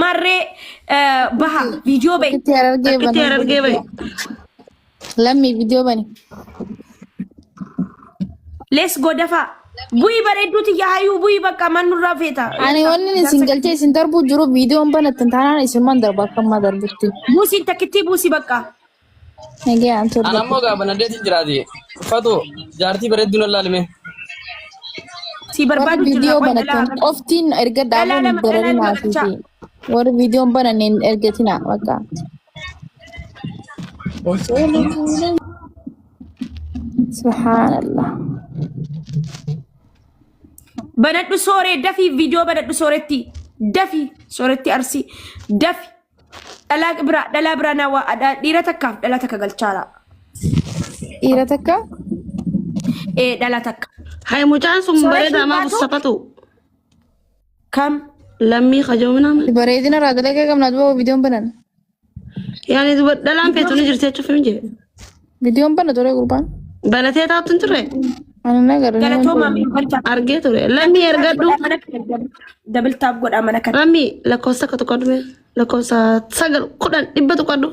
marre baha video bay arge bay lammi video bani let's go dafa buyi bareeduti yahayu buyi bakka mannu rafeta ani wonni single che sin darbu juro video bana tantana isin man darba kam darbutti busi takiti busi bakka nege anto anammo ga banade tinjiradi fatu jarti bareeduna lalme si barbadu video bana oftin erga dalu berani nafiti war video bana nin ergatina waka subhanallah banaddu sore dafi video banaddu soretti dafi soretti arsi dafi dala bra na wa ada dira takka dala takka galchala ira takka dala takka hay mucaan sum bareda ma busapatu kam lammi khajomna baredina radale ke kam nadbo video banan yani dalam petuni jirte chufimje video bana tore gurban banate ta tunture anna gar galato mami barta arge tore lammi ergaddu double tap goda manaka lammi la kosa ka to kodme la kosa sagal kudan dibbatu koddu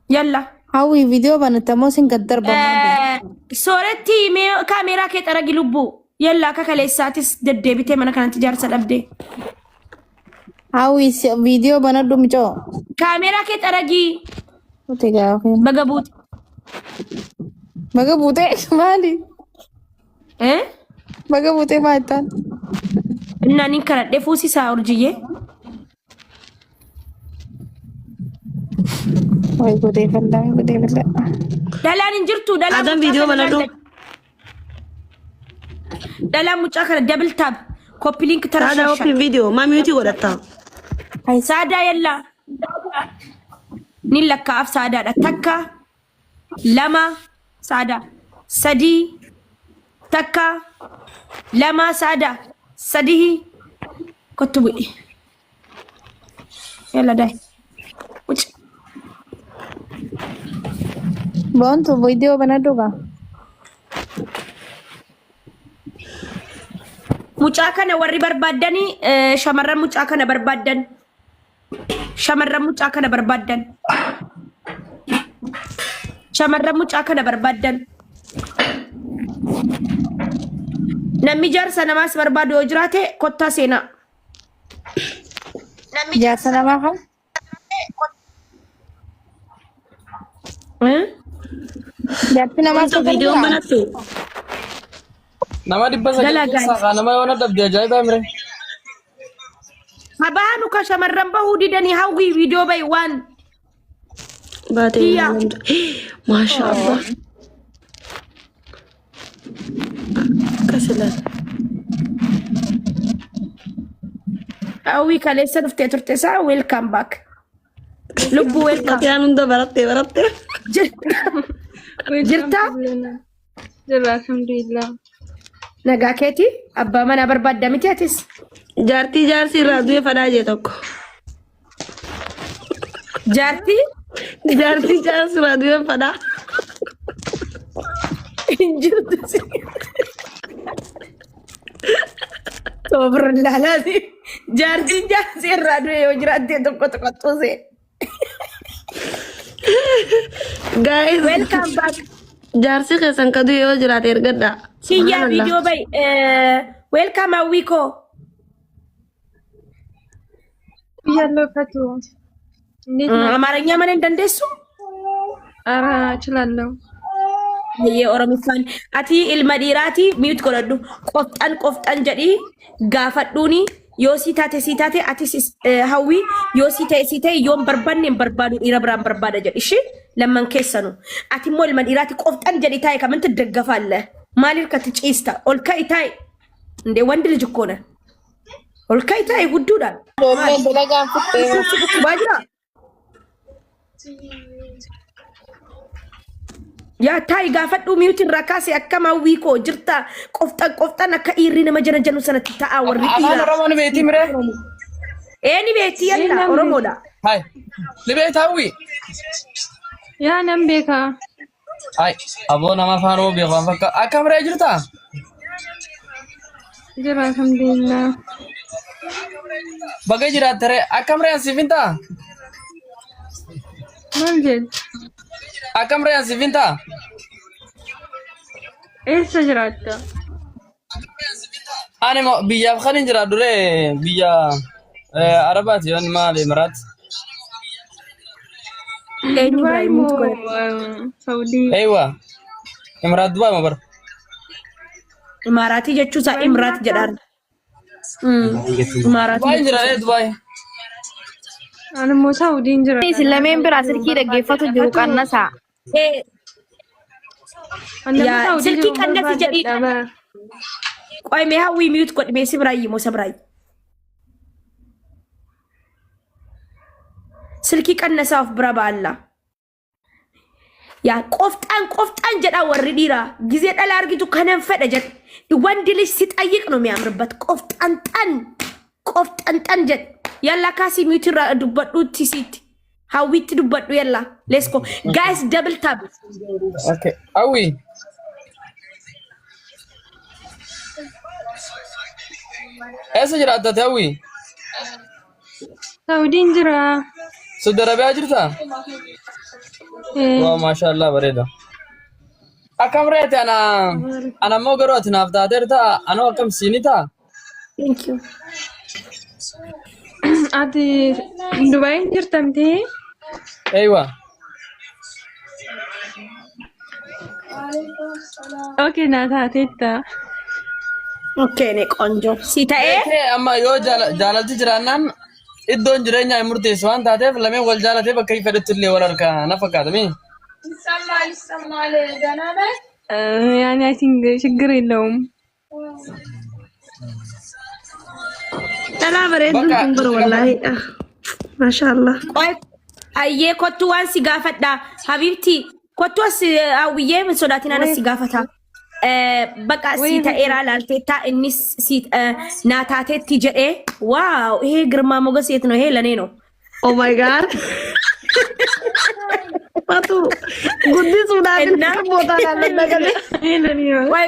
yalla hawi video bana tamosin gaddar ba soretti me kamera ke taragi lubbu yalla ka kale satis dedebite mana kan tijar sadabde hawi video bana dum jo kamera ke taragi utega bagabut bagabute mali eh bagabute matan nani kana defusi sa urjiye way gode falla dalan injirtu dalan adam video baladu dalan mucha kana double tap copy link ada tarasha open video ma mute godatta ay sada yalla nilaka af sada da takka lama sada sadi takka lama sada sadihi kotubi yalla dai uch bonto video bana doga mucha kana warri barbadani shamarran mucha kana barbadan shamarran mucha kana barbadan shamarran mucha kana barbadan namni jarsa namas barbado jirate kotta sena namni jarsa nama ha jarsa nama to video banatu nama dibba sa nama wana dabde ajaiba amre habanu ka shamarran bahudi dani hawi video by one bate masha Allah kasala awi kale sadfte turtesa welcome back lubbu welcome yanunda baratte jirta alhamdulillah nagaketi abba mana barbadamiti atis jarti radio fadaje tokko jarti radio fada injutu sobralla lati jarti radio jirate tokko se guys welcome back jarsi kesan kadu yo jirate ergadda siya video bay welcome awiko yallo fatu አማርኛ ማን እንደንደሱ አራ እችላለሁ የኦሮሚፋን አቲ ኢልመዲራቲ ሚውት ጎረዱ ቆፍጣን ጀዲ ጋፈዱኒ ዮሲታቴ አቲስ ሀዊ ዮሲቴ ዮም በርባኔን በርባዱ ኢረብራን በርባደ ጀዲ እሺ ለማን ከሰኑ አቲ ሞል መዲራቲ ቆፍጣን ጀዲ ታይ ከምን ትደገፋለ ማሊር ከትጪስታ ኦልካይታይ እንደ ወንድ ልጅ እኮ ነው ኦልካይታይ ጉዱዳል dalagan futte ባጅራ yaa ta'i gaafadhu miyuutiin rakaase akkama wiikoo jirta qoftan akka dhiirri nama janajanu sanatti ta'a warri afaan dhiiraa. oromoon beektii mire Ni beektii yalla Oromoodha. hay ni beektaa hawwi yaa nan beeka Ay, aboo nama afaan Oromoo beeku waan fakkaatu. Akka amaree jirtaa? Jira alhamdulillah. Baga jiraattere akka amaree ansiif hin ta'a? Maal jedhu? Akka amaree ansiif hin ta'a? Eessa jiraatta? Ani biyyaaf kan hin jiraadhu biyya Arabaati yoon maal Imiraat. Dubaay moo Saudii? Eewa Imiraat Dubaay moo bara? Imaaraatii jechuun isaa Imiraat jedhaan. Imaaraatii. Dubaay jira Dubaay. Ani immoo Saudiin jira. Isin lameen biraa silkii dhaggeeffatu jiru qannasaa. Yaa silkii qannasi jedhi. Qoy mee hawwii miyuut godhi mee sibraayi moo sabraayi. Silkii qannasaaf bira baalla. Yaa qofxaan jedhaa warri dhiiraa gizee dhala argitu kanan fedha jedhe. Wandi ልጅ ሲጠይቅ ነው የሚያምርበት ቆፍጣን jedhe. Yalla kaasi miyuut irraa dubbadhuutti sitti. Hawwiitti dubbadhu yalla. Let's go. Guys double tap. Okay. Hawwii. Eessa jiraatta hawwii? Saudiin jira. Saudi Arabiyaa jirtaa? Waa maashaallah bareeda. Akkam reete ana ammoo garuu ati naaf taateerta anoo akkam siini ta'a? Thank you. Ati Dubaayin jirtamti? Eeywa. Okay naa taateetta. Okay ne qoonjoo. Si ta'ee? Amma yoo jaalalti jiraannaan iddoon jireenyaa hin murteessu waan taateef lameen wal jaalatee bakka hin fedhetti illee wal harkaa na fakkaatami. Yani I think ችግር የለውም። Dhala bareedduu kun bira wallaahi. Maashaallah. Qoy ayyee kottu waan si gaafadha. Habibti kottu as hawwiyyee min sodaatiin anas si gaafata. Bakka si ta'eeraa laalteettaa innis si naataateetti jedhee waaw ihee girmaa mogoseet no ihee lanee no. Oh my god. Patu guddisuudhaan boota kan dagalee.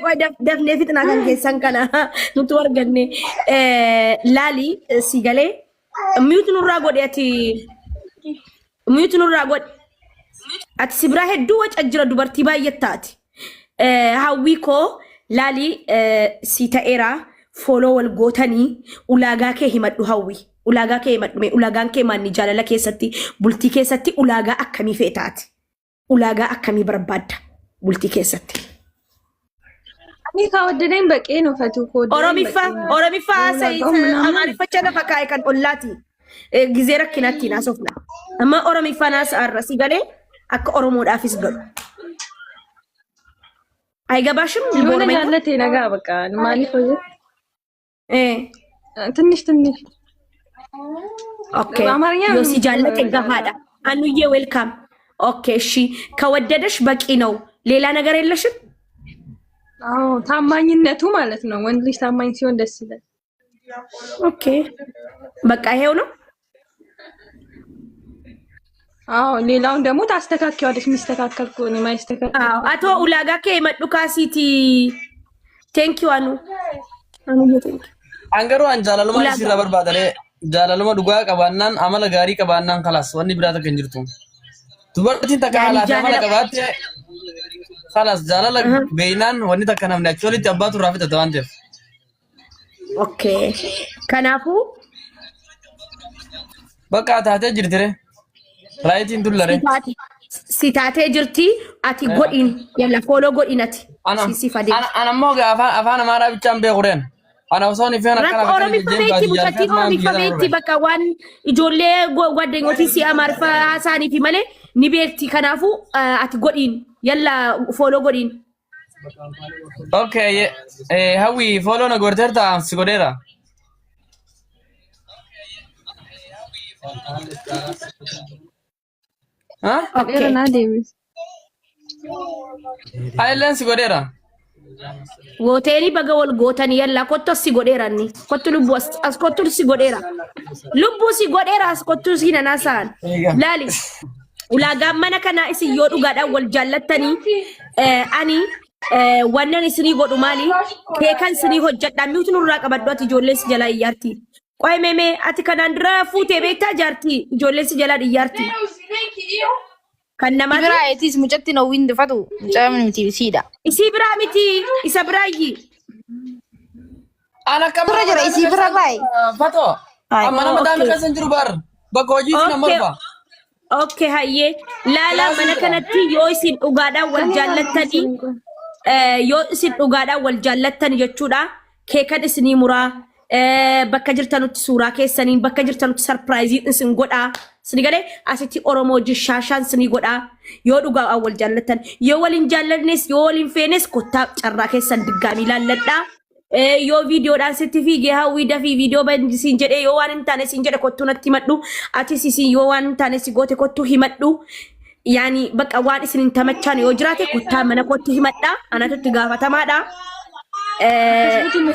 Qoy dafnee fixnaa kan keessan kana nuti arganne laali si galee miyuut nurraa godhe ati si biraa hedduu waca jira dubartii baay'ee taati. Hawwii koo laali si ta'eeraa fooloo wal gootanii ulaagaa kee himadhu hawwii. Ulaagaa kee himadhu ulaagaan kee maanni jaalala keessatti bultii keessatti ulaagaa akkamii feetaati? Ulaagaa akkamii barbaadda bultii keessatti? Ani kaawwaddaneen baqee nufatu koodee. Oromiffaa amaariffachaa lafa kaa'e kan ollaati. Gizee rakkinaatti naasofna. Amma Oromiffaa naasa'arra si galee akka Oromoodhaafis galu. አይገባሽም የሆነ ያለቴ ነገር በቃ ማሊፍ ወይ ትንሽ ኦኬ ዮሲ ጃለቴ ገፋዳ አንዬ ዌልካም ኦኬ እሺ ከወደደሽ በቂ ነው ሌላ ነገር የለሽም አዎ ታማኝነቱ ማለት ነው ወንድ ልጅ ታማኝ ሲሆን ደስ ይላል ኦኬ በቃ ይሄው ነው አዎ ሌላውን ደግሞ ታስተካክያለሽ ሚስተካከል ኮኒ ማይስተካከል አዎ አቶ ኡላጋ ከመዱ ካሲቲ ቴንክ ዩ አኑ ቴንክ አንገሩ አንጃላሉማ ሲራ በርባደሬ ጃላሉማ ዱጋ ቀባናን አመለ ጋሪ ቀባናን خلاص ወኒ ብራተ ከንጅርቱ ዱበርቲን ተካላ አመለ ቀባቴ خلاص ጃላላ በይናን ወኒ ተከናም ናቹሊ ተባቱ ራፊት ተዋንደፍ ኦኬ ከናፉ በቃ ታተ ጅርትሬ Raayitiin dullare. Sitaatee jirti ati godhin yalla fooloo godhinati. Sisifadee. Ana ammoo afaan amaaraa bichaan beekureen. Ana osoo ni feena kana bakka Oromiffeetti bucatti Oromiffeetti bakka waan ijoollee gwaddeenyooti si amaarfaa haasaaniifi malee ni beekti kanaafuu ati godhin yalla fooloo godhin. Okay hawwi fooloo na gorteerta si godheera. Okay. Na Davis. Aileen si godheera. Gooteeni baga wal gootanii yalla kotto si godheeranni. Kottu lubbu as kottu si godheera. Lubbu si godheera as kottu si nanasaan. Laali. ulaagaan mana kana isin yoo dhugaadhaan wal jaallattanii ani wannan isinii godhu maali keekan isinii hojjedha miutu nurraa qabadhu ati ijoolleen si jalaa iyyaarti qoy meme ati kanaan dura fuutee beektaa jaartii ijoolleen si jalaa iyyaarti kan namatti biraa eetis mucatti na wind fatu mucaamin miti siida isii biraa miti isa biraayyi ana Tura jira isii bira baay fato amma nama daami kasan jiru bar bakka hojiitti nama marfa okay hayyee laala mana kanatti yoo isin dhugaadhaan wal jaallattanii yoo isin dhugaadhaan wal jaallattani jechuudha keekan isinii muraa bakka jirtanutti suuraa keessaniin bakka jirtanutti sarpiraayiziin isin godhaa isin galee asitti Oromoo jishaashaan isinii godhaa yoo dhugaadhaan wal jaallattan yoo waliin jaallannes yoo waliin feenes kottaa carraa keessan diggaamii laalladhaa yoo videodhaan sitti fiigee hawwii dafii video bandisiin jedhee yoo waan hin taane siin jedhe kottuu natti himadhu atis isin yoo waan hin taane si goote kottuu himadhu yaani bakka waan isin hin tamachaan yoo jiraate kottaa mana kottuu himadha anatutti gaafatamaadha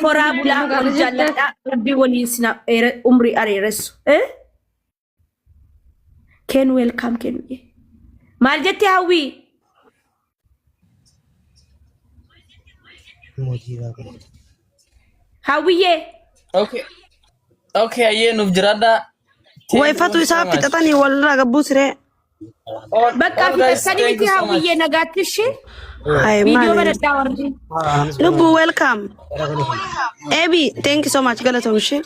horaa bulaa wal jaalladha rabbii waliin sina umrii areeressu ken welcome ken maal jette hawwii hawwiye okay aye nuf jirada way fatu isa fitatani wala gabusre bakka fitatani miti hawwiye nagaatishi ay video man bada dawardi lubu welcome Ebi thank you so much galatomishi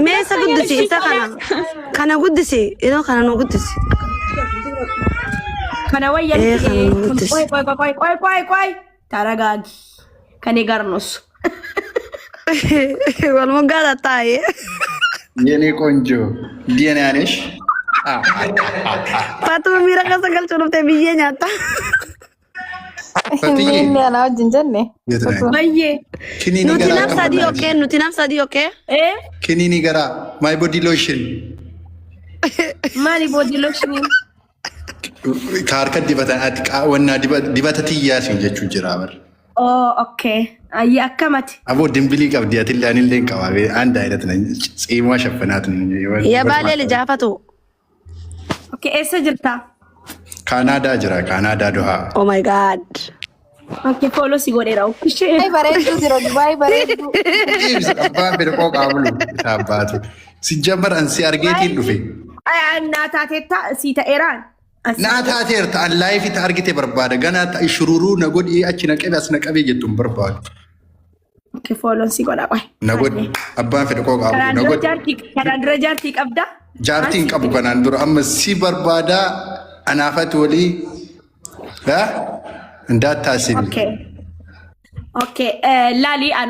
Mesa guddisi isa kana guddisi ino kana no guddisi kana wayyan koy taragaagi kane garnos walmogada taye የኔ ቆንጆ ዲኤንኤ ነሽ ፋቱ ሚራካ ሰገል ቾርቴ ቢየኛታ ፈትዬ na jinjanne bayye ኪኒኒ nuti ገራ nafsa di okay ኪኒኒ ገራ ማይ ቦዲ ሎሽን mali body lotion ካርከ ዲበታ አጥቃ ወና ዲበታ ትያሲን ጀቹ ጅራበር oh okay ayya akkamati አቦ ድንብሊ ቀብዲ አትላኒ ለን ቀባቤ አንድ አይነት ነኝ ጺሟ ሸፈናት ነኝ የባሌ ልጅ አፈቱ okay esa jirta ካናዳ ጅራ ካናዳ ዶሃ oh my god okay follow si godera ukishe ay bareedu jira dubai bareedu ኢብስ አባን በደቆ ቃብሉ ታባቱ ሲጀመር አንሲ አርጌቲ ዱፌ ay annatata si ta iran ናታቴር ታን ላይፍ ታርጌት በርባደ ገና ሽሩሩ ነጎድ አቺ ነቀብ ያስነቀበ የቱም በርባደ okay follow si goda qoy ነጎድ አባን ፈደቆ ቃብሉ ነጎድ kadandra jarti qabda jaartiin qabu kanaan dura amma si barbaada anaafat walii እንዳታስቢ okay lali an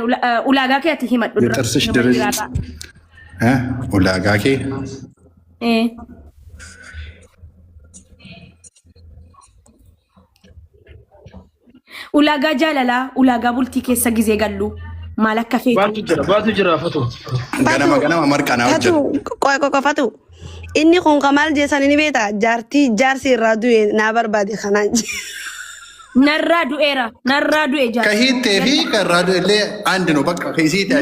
ulaga ke ati himaddu የጥርስሽ ደረጃ ulagaa kee ulaga jalala ulaga bulti keessa gize gallu malakka feetu baatu jira fato ganama marqana fatu koy fatu inni kun kamal jesan ini beta jarsi radu na barbadi khanaj narra du'e jar kahite fi karadu le and no bakka kaisita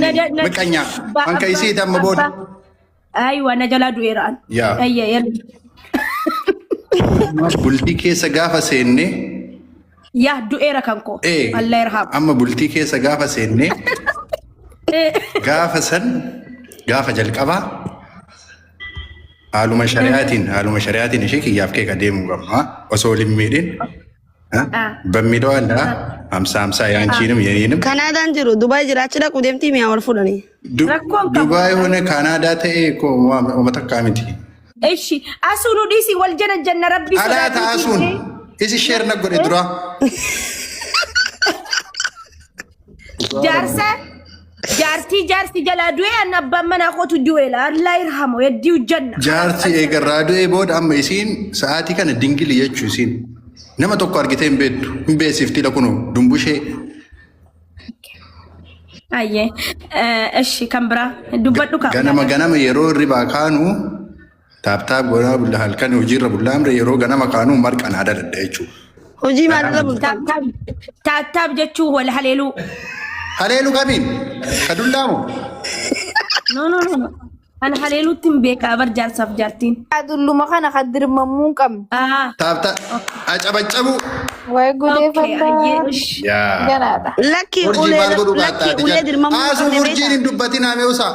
makanya an kaisita mabod aywa najala du'era an ya ayya bulti keessa gaafa seenne ya du'era kanko Allah yarham amma bulti keessa gaafa seenne gaafa san gaafa jalqaba haaluma shari'aatiin ishee kiyyaaf kee kadeemu qabna osoo limmiidhin በሚለው አለ 50 ያንቺንም የኔንም ካናዳን ጅሩ ዱባይ ጅራች ዳቁ ደምቲ ሚያወር ፉለኒ ዱባይ ሆነ ካናዳ ተኤ ኮ ወመተካሚቲ እሺ አሱኑ ዲሲ ወልጀነ ጀነ ረቢ አላታ አሱን እዚ ሼር ነጎደ ድራ ጃርቲ ጀላዱ ያናባመና ቆቱ ዲዌላ አላህ ይርሐመው የዲው ጀነ ጃርቲ ኤገራዱ ኤቦድ አመ ኢሲን ሰዓቲ ከነ ድንግል የቹ ኢሲን nama tokko argite himbeesifti lakunu dumbushe ayye እሺ ከንብራ ዱበዱ ካ ganama yeroo riba kaanu taaptaap gona bulla halkan hojirra bullaamre yeroo ganama kaanu marqan hada daddeechu hoji maadra bulta taaptaap jechu wal haleelu kabiin kadullaamu no أنا هليلو تنبيك أبرجع صف جارتين Adullu makana kadir mamun kam. Taapta. Acabacabu. Wai gude fanda. Yaa. Ganada. Lakki Urjii maal godhuu lakki baataati ulee dirma Asuu urjiin hin dubbatin haamee usaa.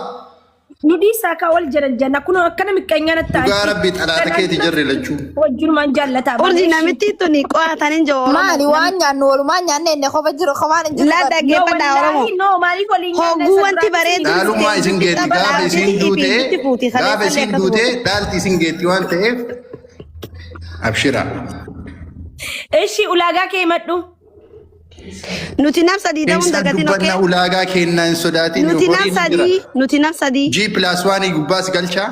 ندي ساكا والجرجنا كنا كنا مكاننا التاني Dhugaa rabbii xalaata keeti jirre lachuu. وجر من جلة urji namitti tuni qo'a tanin jo Mali wanya nol manya ne ko bajiro khawan la dhaggeeffadha oromoo no مالي قولي hogguu wanti bareedu Dhaalummaa isin geetti gaafa isin duute dhaalti isin geetti waan ta'eef abshira. إيشي أولاغا كيمتو nuti nam sadii ta'uun Eessa dagatiin dubbanna okkee ulaagaa kennaa hin sodaatin nuti nam sadii G+1 gubbaas galchaa.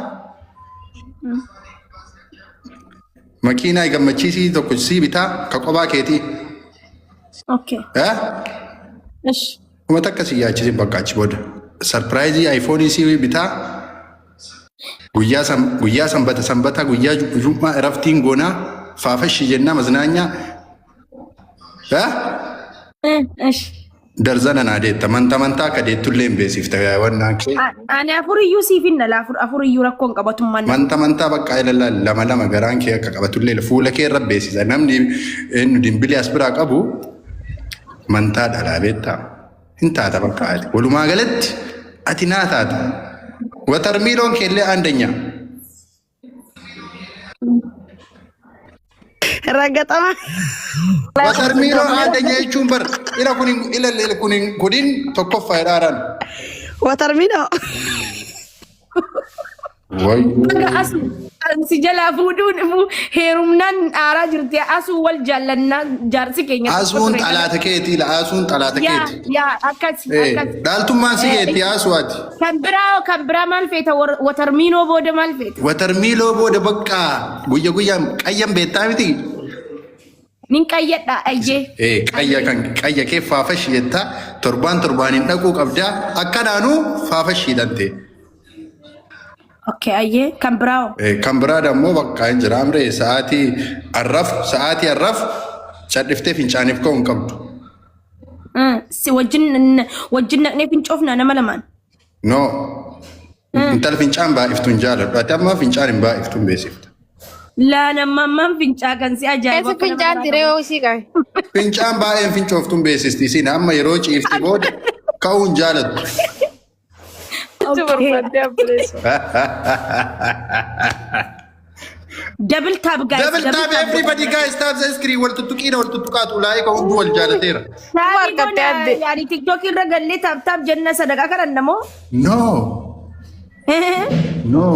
Makiinaa gammachiisii tokko sii bitaa ka qophaa keetii. أوكي إيش Kuma takka si yaachisin bakka achi booda. Sarpiraayizii aayifoonii sii bitaa. Guyyaa sanbata guyyaa jummaa raftiin goonaa faafashii jennaa maznaanyaa. إيش Darzana naa deetta manta akka deettullee hin beesifta wannaan kee. أنا أفور يوسف إن لا أفور يوركون قبضهم من Manta bakka lama garaan kee akka qabatullee fuula kee irra beesisa. Namni inni dimbilee as biraa qabu mantaa dhalaa beektaa. Hin taata bakka ati. Walumaa galatti ati naa taata. Watarmiiloon keellee aandanyaa. raggaxama Watarmiiloon aandanyaa jechuun bar ila kunin tokkoffaa jedhaadhaan. watarmino أسو سجلا فودون مو هيرومنان آرا جرتي أسو والجلنا جارسي كينيا Asuun xalaata keetii la asuun xalaata keeti. يا أكاسي Dhaaltummaan si keetii asuwaati. كان برا مالفيتا وترمينو بودا مالفيتا Watarmiiloo booda bakka guyyaan qayyan beektaa miti. نين كايتا أيجي Qayya kee faafashii jettaa torbaan dhaquu qabdaa akkanaanuu faafashii dante. أوكي أيجي كان براو Kan biraa dammoo bakka hin jiraamre sa'aatii arraf cadhiftee fincaaniif ka'uu hin qabdu. سي وجنك نيفين شوفنا أنا ملمان No. Intala fincaan baay'iftuun jaaladhu. Ati amma fincaan hin baay'iftuun beesifta. لا أنا ما فينشا كان سي أجايب Esa pinjan dire o siga. Fincaan baay'een fincooftuun beesisti. Isin amma yeroo ciifti booda ka'uu hin jaalattu. دبل تاب جايز Double tap everybody guys tap the screen wal tuttuqiina wal tuttuqaatu laayika hundi wal jaalateera. يعني تيك توك الرجل اللي تاب جنة صدقة كان نمو No.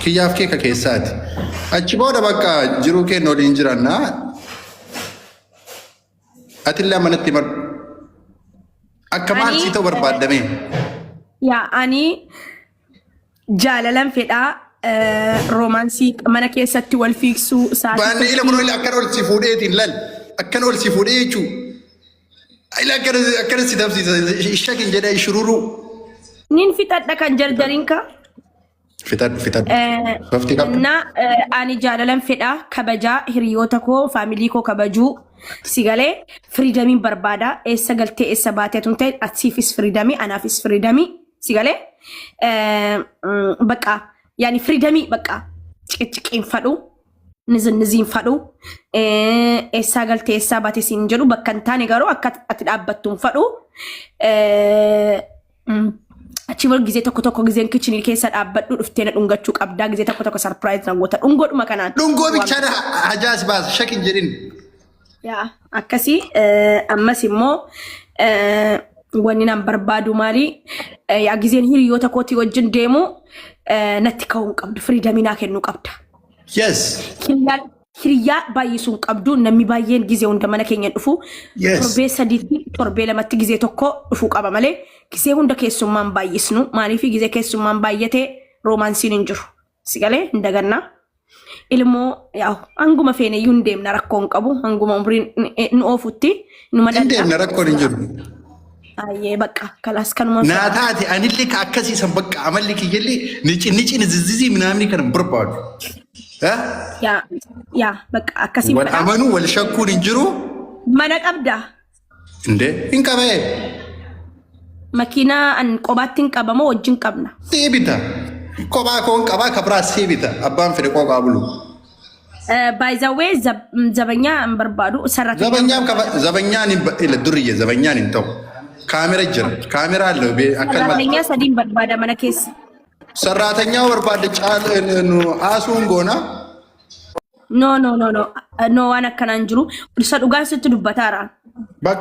Kiyyaaf keeka keessaati. Achi booda bakka jiruu kee waliin jirannaa. Atillee amanatti madhu. Akka maal si ta'u barbaadame. يا أني جاللم فدا رومانسي مانا كيستي والفيكسو ساعتي Baanni ila kunoo ila akkana ol si fuudheetiin lal. Akkana ol si fuudhee jechuu. Ila akkana si dabsiisa. Shakin jedhee shururuu. نين في تدا كان جردرينكا Fitadhu. Softii qabdu. na ani jaalalan fedha kabaja hiriyoota koo faamilii koo kabajuu sigalee firiidamiin barbaada eessa galtee eessa baatee tun ta'e asiifis firiidamii anaafis firiidamii sigalee baqa yaani firiidamii baqa ciqiin fadhu niziin fadhu eessa galtee eessa baatee siin jedhu bakka hin taane garuu akka ati dhaabbattuun fadhu achi bor gizee tokko gizeen kichinii keessa dhaabbadhu dhuftee na dhungachuu qabdaa gizee tokko sarpiraayiz na goota dhungoodhuma kanaan. Dhungoo bichaadha hajaas baasa shakin jedhin. Yaa akkasii ammas immoo wanni nan barbaadu maali yaa gizeen hiriyoota kootii wajjin deemu natti ka'uu hin qabdu firiidamii naa kennuu qabda. Yes. Hiriyaa baay'isuu hin qabdu namni baay'een gizee hunda mana keenya dhufu Yes. torbee sadiitti torbee lamatti gizee tokko dhufuu qaba malee gizee hunda keessummaan baay'isnu maaliif gizee keessummaan baay'atee roomaansiin hin jiru sigalee hin dagannaa ilmoo yaa hanguma feeneyyuu hin deemna rakkoo hin qabu hanguma umriin nu oofutti nu Hin deemna rakkoon hin jiru. Ayyee bakka kalaas kanuma Naa taate anillee ka akkasiisan bakka amalli kiyyallee nicin zizizii minaamni kan hin barbaadu. yaa bakka akkasii Wal amanuu wal shakkuun hin jiru. mana qabdaa Indee hin qabee. makiinaa an qobaatti hin qabamoo wajjin qabna. Deebita. Kophaa koon qabaa kabraa siibita abbaan fedhe qooqaa bulu. By the way, zabanya barbadu saratnya. Zabanyaan ila duriyya zabanyaan hin ta'u. Kaamera jira. Kaamera allee be akka saratnya sadin barbada mana kees. Sarratanya barbaade caal asuun goona. No, waan akkanaan jiru. Isa dhugaan sitti dubbataara. Bakka